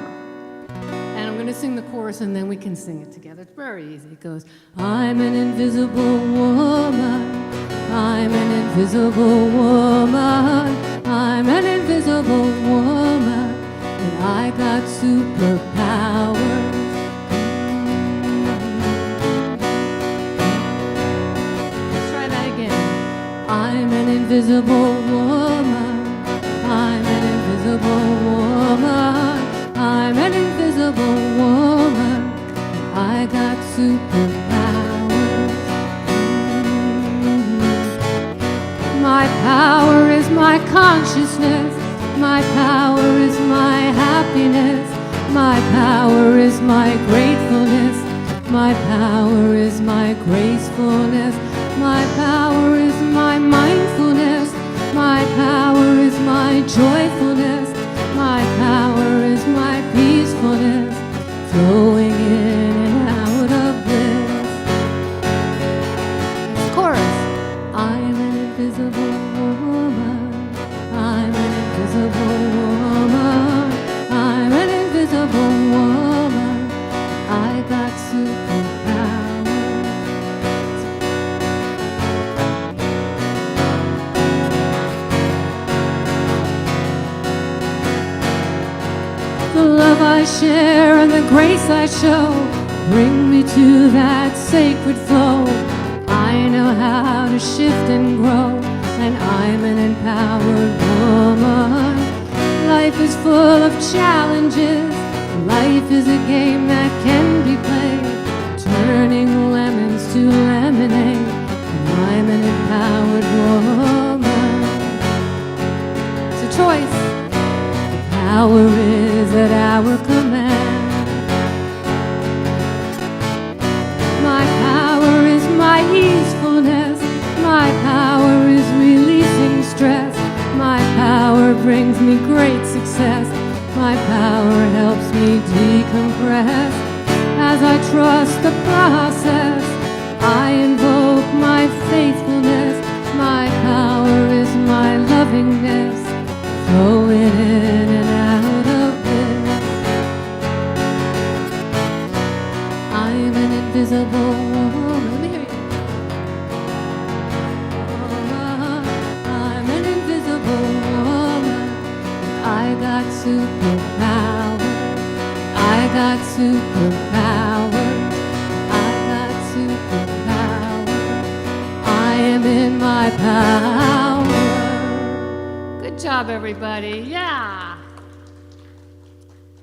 And I'm going to sing the chorus, and then we can sing it together. It's very easy. It goes, I'm an invisible woman. I'm an invisible woman. I'm an invisible woman. And I got superpowers. Let's try that again. I'm an invisible woman. I'm an invisible woman. I'm an invisible woman. And I got superpowers. My power is my consciousness. My power is my happiness. My power is my gratefulness. My power is my gracefulness. My power is my mindfulness. My power is my joyfulness. My power is my peacefulness, flowing in and out of bliss. Chorus. I'm an invisible woman. I'm an invisible woman. I'm an invisible woman. I got superpowers. The love I share and the grace I show bring me to that sacred flow. I know how to shift and grow, and I'm an empowered woman. Life is full of challenges. Life is a game that can be played, turning lemons to lemonade. And I'm an empowered woman. It's a choice. Power is at our command. My power is my easefulness. My power is releasing stress. My power brings me great success. My power helps me decompress. As I trust the process, I invoke my faithfulness. My power is my lovingness, flowing in and out of this. I'm an invisible woman. Let me hear you. I'm an invisible woman. I got superpowers. I got superpowers. I got superpowers. I am in my power. Good job, everybody. Yeah.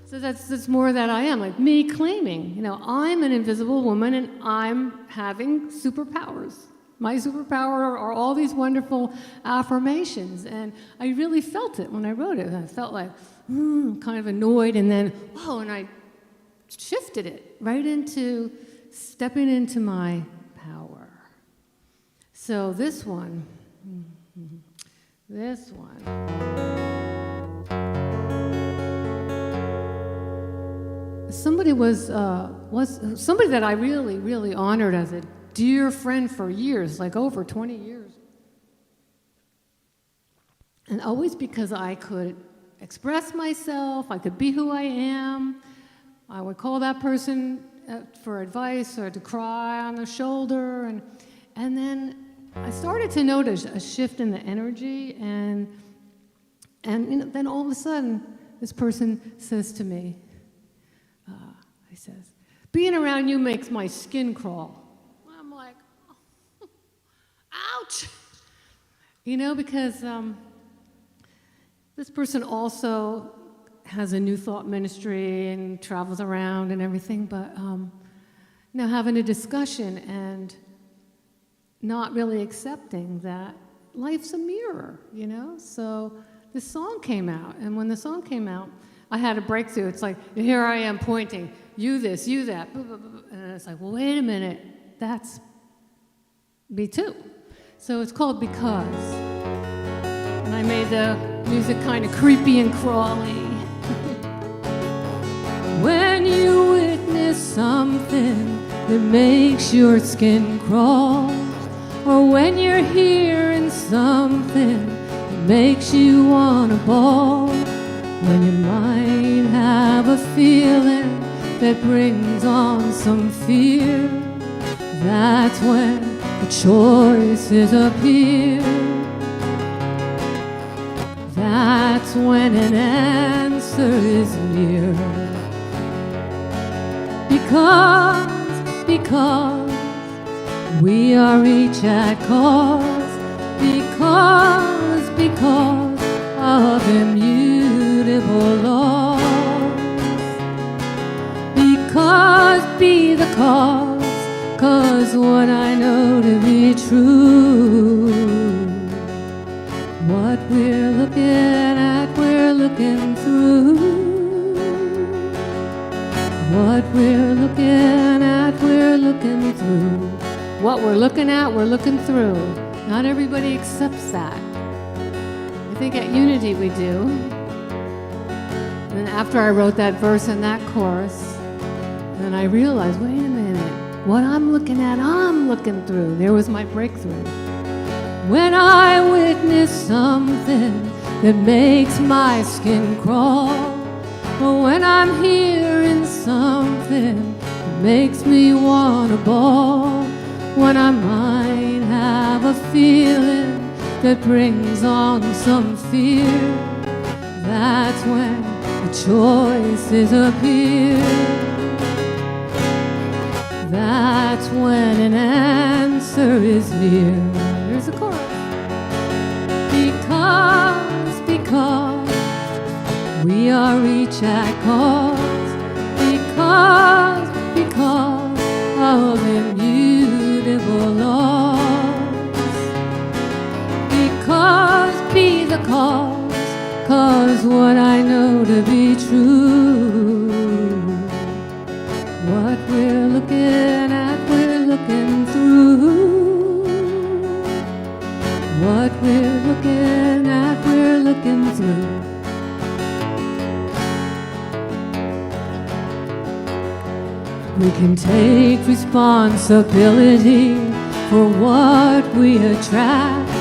So that's more that I am, like me claiming, I'm an invisible woman and I'm having superpowers. My superpower are all these wonderful affirmations, and I really felt it when I wrote it. I felt like, kind of annoyed, and then, whoa, and I shifted it right into stepping into my power. So this one, somebody was somebody that I really, really honored as a dear friend for years, like over 20 years. And always because I could express myself, I could be who I am. I would call that person for advice or to cry on the shoulder, and then I started to notice a shift in the energy, and then all of a sudden, this person says to me, he says, "Being around you makes my skin crawl." I'm like, oh, ouch! Because this person also has a New Thought ministry and travels around and everything, but having a discussion and not really accepting that life's a mirror, So this song came out, and when the song came out, I had a breakthrough. It's like, here I am pointing, you this, you that, blah, blah, blah. And it's like, well, wait a minute, that's me too. So it's called Because. And I made the music kind of creepy and crawly. When you witness something that makes your skin crawl, or when you're hearing something that makes you want to bawl, when you might have a feeling that brings on some fear, that's when the choices appear. That's when an answer is near. Because we are each at cause, because of immutable laws. Because be the cause what I know to be true. What we're looking at, we're looking through. What we're looking at, we're looking through. What we're looking at, we're looking through. Not everybody accepts that. I think at Unity we do. And after I wrote that verse and that chorus, then I realized, wait a minute, what I'm looking at, I'm looking through. There was my breakthrough. When I witness something that makes my skin crawl, or when I'm hearing something that makes me want to bawl, when I might have a feeling that brings on some fear, that's when the choices appear. That's when an answer is near. Here's the chorus. Because we are each at cause. Because of immutable laws. Because be the cause what I know to be true. What we're looking at, we're looking through. What we're looking at, we're looking through. We can take responsibility for what we attract.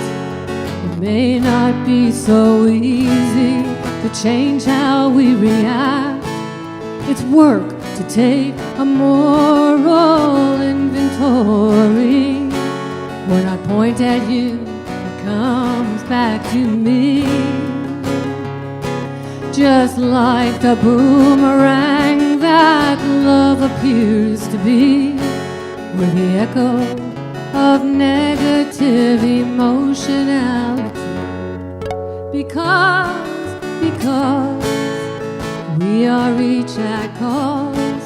It may not be so easy to change how we react. It's work to take a moral inventory. When I point at you, it comes back to me. Just like the boomerang that love appears to be, with the echo of negative emotionality. Because we are each at cause.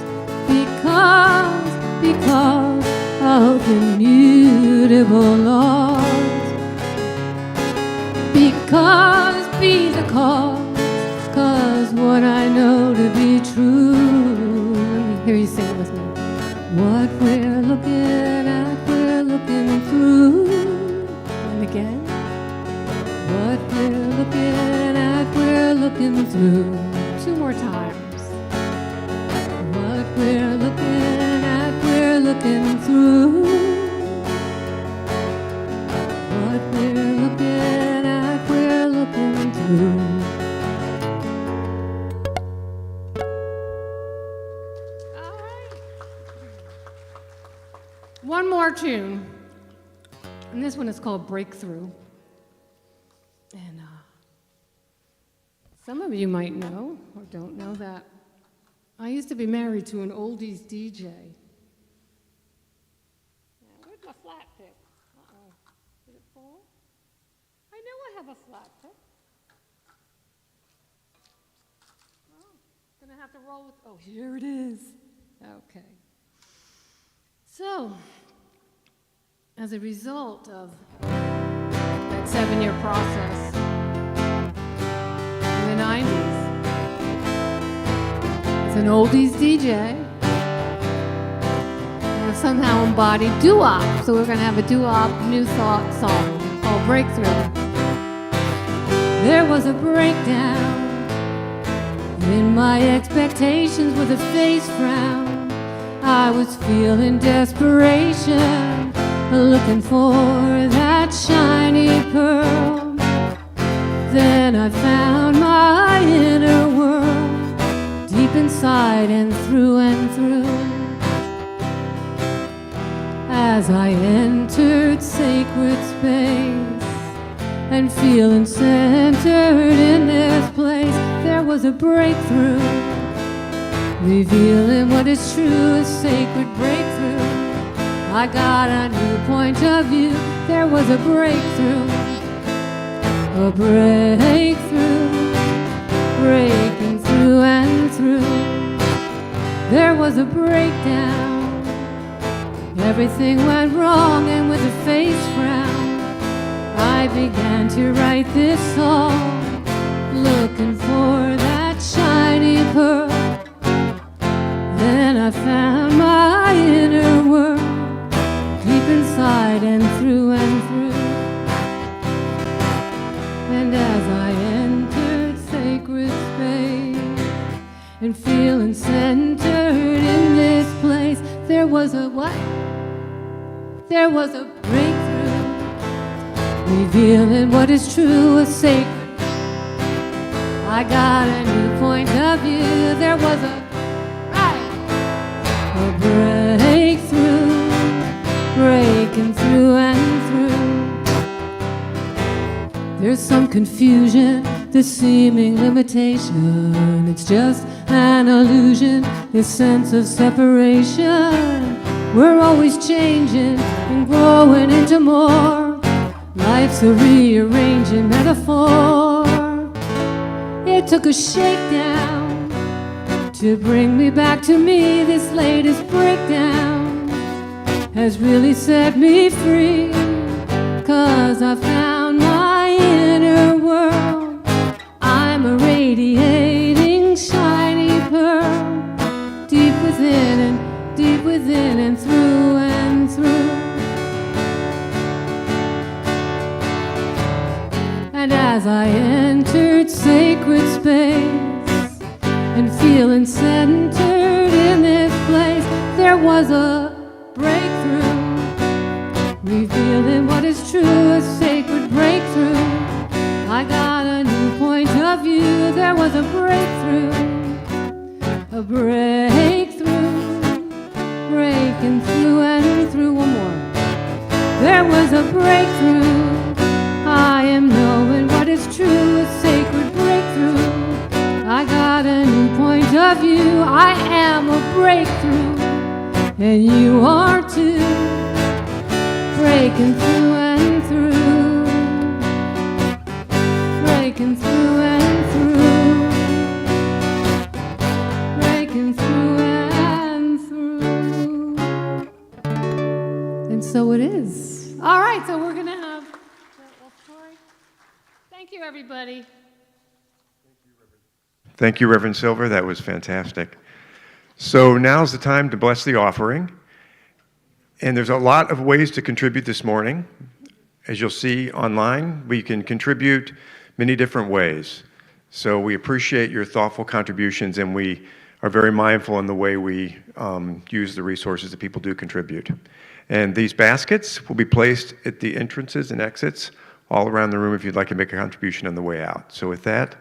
Because of immutable laws. Because be the cause what I know to be true. Let me hear you sing it with me. What we're looking at, we're looking through. And again. What we're looking at, we're looking through. 2 more times. What we're looking at, we're looking through. What we're looking at, we're looking through. All right. One more tune. And this one is called Breakthrough. And some of you might know or don't know that I used to be married to an oldies DJ. Now, where's my flat pick? Uh-oh. Did it fall? I know I have a flat pick. Oh, gonna have to roll with, oh, here it is. Okay. So, as a result of that 7-year process in the 90s, as an oldies DJ, I've somehow embodied doo-wop. So we're going to have a doo-wop new thought song called Breakthrough. There was a breakdown in my expectations with a face frown. I was feeling desperation, looking for that shiny pearl. Then I found my inner world, deep inside and through and through. As I entered sacred space and feeling centered in this place, there was a breakthrough, revealing what is true, a sacred breakthrough. I got a new point of view. There was a breakthrough, a breakthrough, breaking through and through. There was a breakdown. Everything went wrong, and with a face frown, I began to write this song, looking for that shiny pearl. Then I found my inner world, deep inside and through and through. And as I entered sacred space and feeling centered in this place, there was a what? There was a breakthrough, revealing what is true, a sacred. I got a new point of view. There was a breakthrough, breaking through and through. There's some confusion, this seeming limitation. It's just an illusion, this sense of separation. We're always changing and growing into more. Life's a rearranging metaphor. It took a shakedown to bring me back to me. This latest breakdown has really set me free, 'cause I found my inner world. I'm a radiating shiny pearl, deep within and through and through. And as I entered sacred space and feeling centered in this place, there was a breakthrough, revealing what is true, a sacred breakthrough. I got a new point of view. There was a breakthrough, a breakthrough, breaking through and through. One more. There was a breakthrough. I am knowing what is true, a sacred breakthrough. I got a new point of view. I am a breakthrough, and you are too. Breaking through and through, breaking through and through, breaking through and through. And so it is. All right, so we're gonna have. Thank you, everybody. Thank you, Reverend Silver. That was fantastic. So now's the time to bless the offering. And there's a lot of ways to contribute this morning. As you'll see online, we can contribute many different ways. So we appreciate your thoughtful contributions, and we are very mindful in the way we use the resources that people do contribute. And these baskets will be placed at the entrances and exits all around the room if you'd like to make a contribution on the way out. So with that,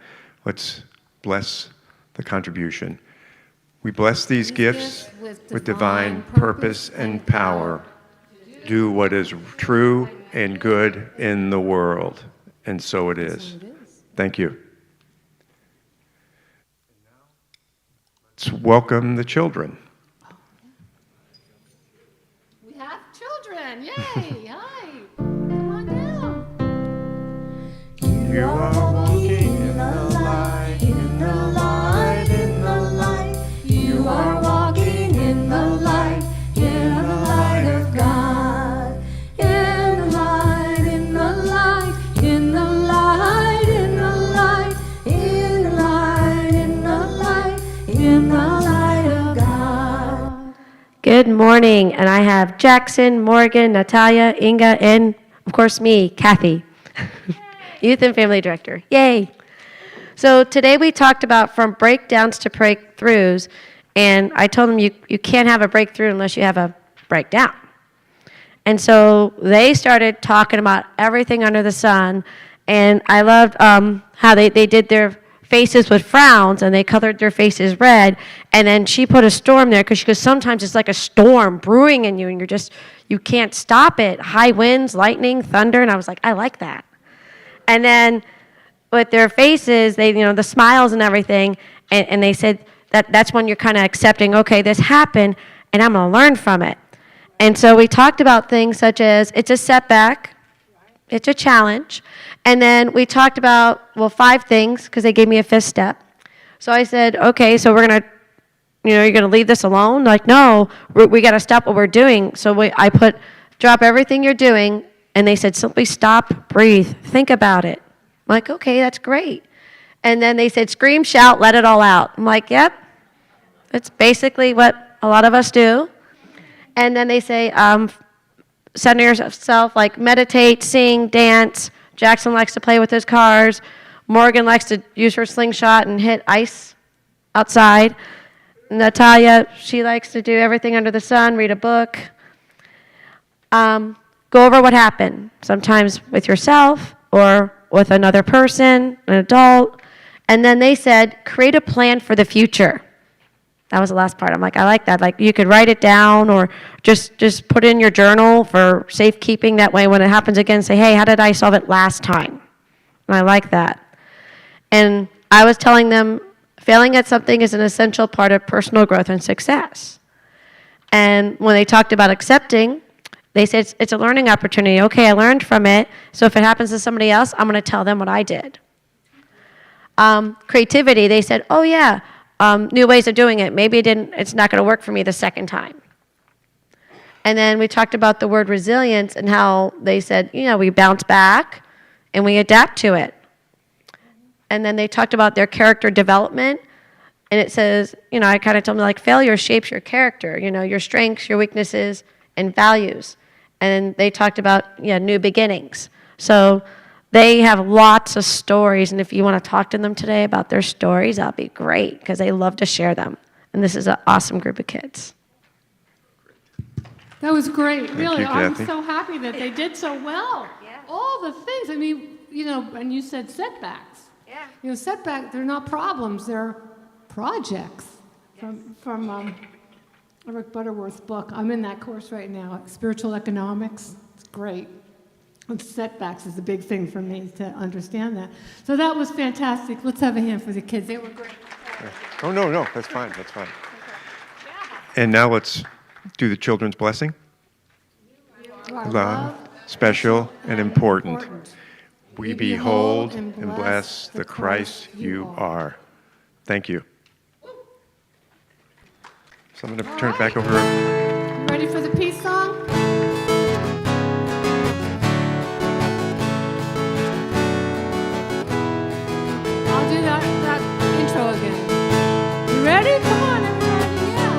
let's bless the contribution. We bless these gifts with divine purpose and power. Do what is true and good in the world. And so it is. Thank you. Let's welcome the children. We have children. Yay. Hi. Come on down. You are walking in the light, in the light, in the light. You are walking in the light, in the light of God. In the light, in the light, in the light, in the light, in the light, in the light, in the light of God. Good morning, and I have Jackson, Morgan, Natalia, Inga, and of course me, Kathy, Youth and Family Director. Yay! So today we talked about from breakdowns to breakthroughs, and I told them you can't have a breakthrough unless you have a breakdown. And so they started talking about everything under the sun, and I loved how they did their faces with frowns, and they colored their faces red, and then she put a storm there, because she goes, sometimes it's like a storm brewing in you, and you can't stop it. High winds, lightning, thunder, and I was like, I like that. And then with their faces, they, the smiles and everything, and they said that's when you're kind of accepting, okay, this happened, and I'm going to learn from it. And so we talked about things such as it's a setback, it's a challenge, and then we talked about, 5 things, because they gave me a 5th step. So I said, okay, so we're going to, you're going to leave this alone? Like, no, we got to stop what we're doing. So I put, drop everything you're doing, and they said, simply stop, breathe, think about it. I'm like, okay, that's great. And then they said, scream, shout, let it all out. I'm like, yep. That's basically what a lot of us do. And then they say, center yourself, like meditate, sing, dance. Jackson likes to play with his cars. Morgan likes to use her slingshot and hit ice outside. Natalia, she likes to do everything under the sun, read a book. Go over what happened, sometimes with yourself or with another person, an adult. And then they said, create a plan for the future. That was the last part. I'm like, I like that. Like, you could write it down or just put it in your journal for safekeeping. That way, when it happens again, say, hey, how did I solve it last time? And I like that. And I was telling them, failing at something is an essential part of personal growth and success. And when they talked about accepting, they said it's a learning opportunity. Okay, I learned from it. So if it happens to somebody else, I'm going to tell them what I did. Creativity, they said, oh, yeah. New ways of doing it. Maybe it's not going to work for me the second time. And then we talked about the word resilience and how they said, we bounce back and we adapt to it. And then they talked about their character development. And it says, I kind of told them, like, failure shapes your character, your strengths, your weaknesses, and values. And they talked about, new beginnings. So they have lots of stories, and if you want to talk to them today about their stories, that'll be great, because they love to share them. And this is an awesome group of kids. That was great, Thank really. you, I'm Kathy. so happy that they did so well. Yeah. All the things, and you said setbacks. Yeah. Setbacks, they're not problems, they're projects. From Rick Butterworth's book. I'm in that course right now, Spiritual Economics. It's great. And setbacks is the big thing for me to understand that. So that was fantastic. Let's have a hand for the kids. They were great. Oh, no, that's fine. And now let's do the children's blessing. You are Loved, special, and important. We behold and bless the Christ you are. Thank you. So I'm going to turn it back over. Ready for the peace song? I'll do that intro again. You ready? Come on, everybody. Yeah.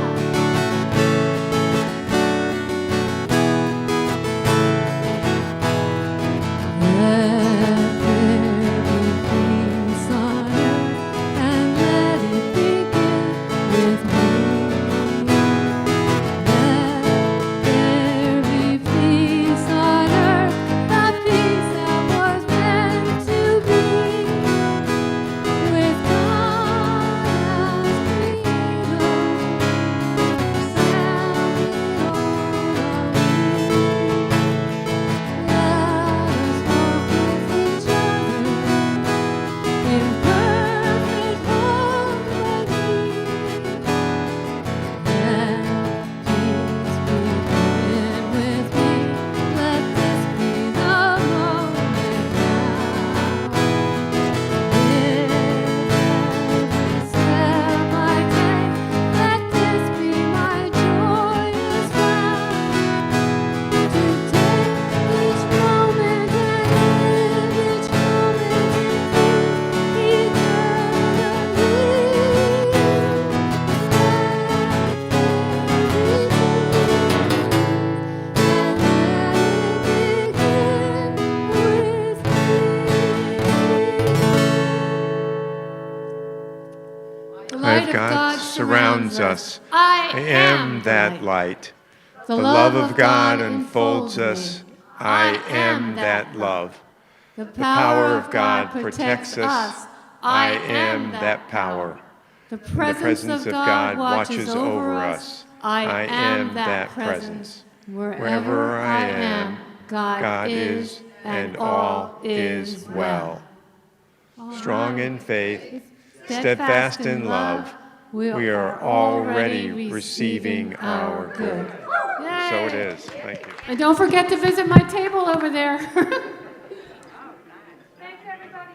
Let there be peace on earth, and let it begin with me. Let there be peace on earth, the peace that was meant to be. With God as creator, sounding all our needs. Let us walk with each other in perfect harmony. Let peace begin with me. Let this be the moment now. With every step I take, let this be my joyous vow. To take each moment and live each moment in you eternally. The Light light of God surrounds us. I I am that light. The The love of God enfolds us. I am that love. The The power of God protects us. I am that power. The The presence of God watches over us. I am that presence. Wherever I am, God is, and all is well. Strong in faith, steadfast in love, we are already receiving our good. So it is. Thank you. And don't forget to visit my table over there. Thanks, everybody.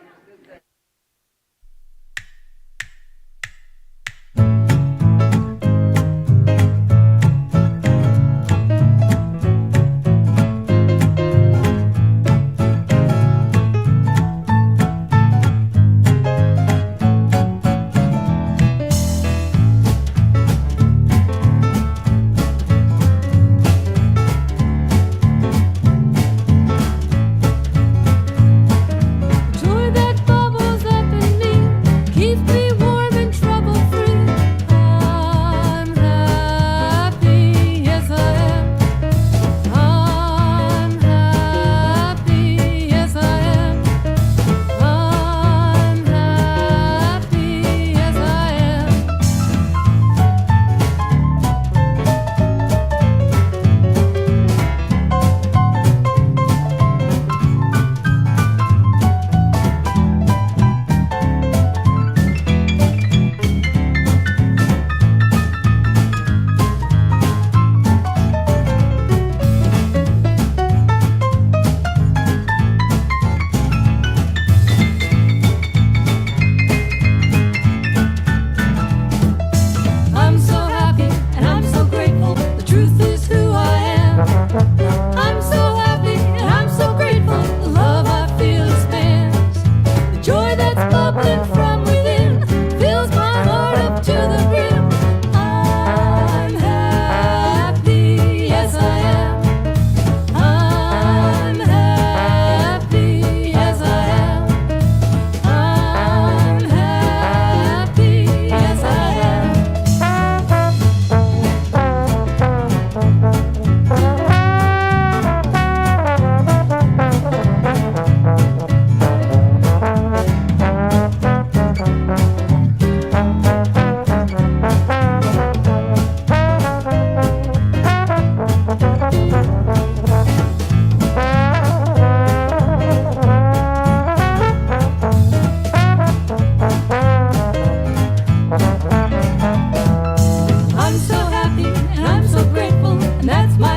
and that's my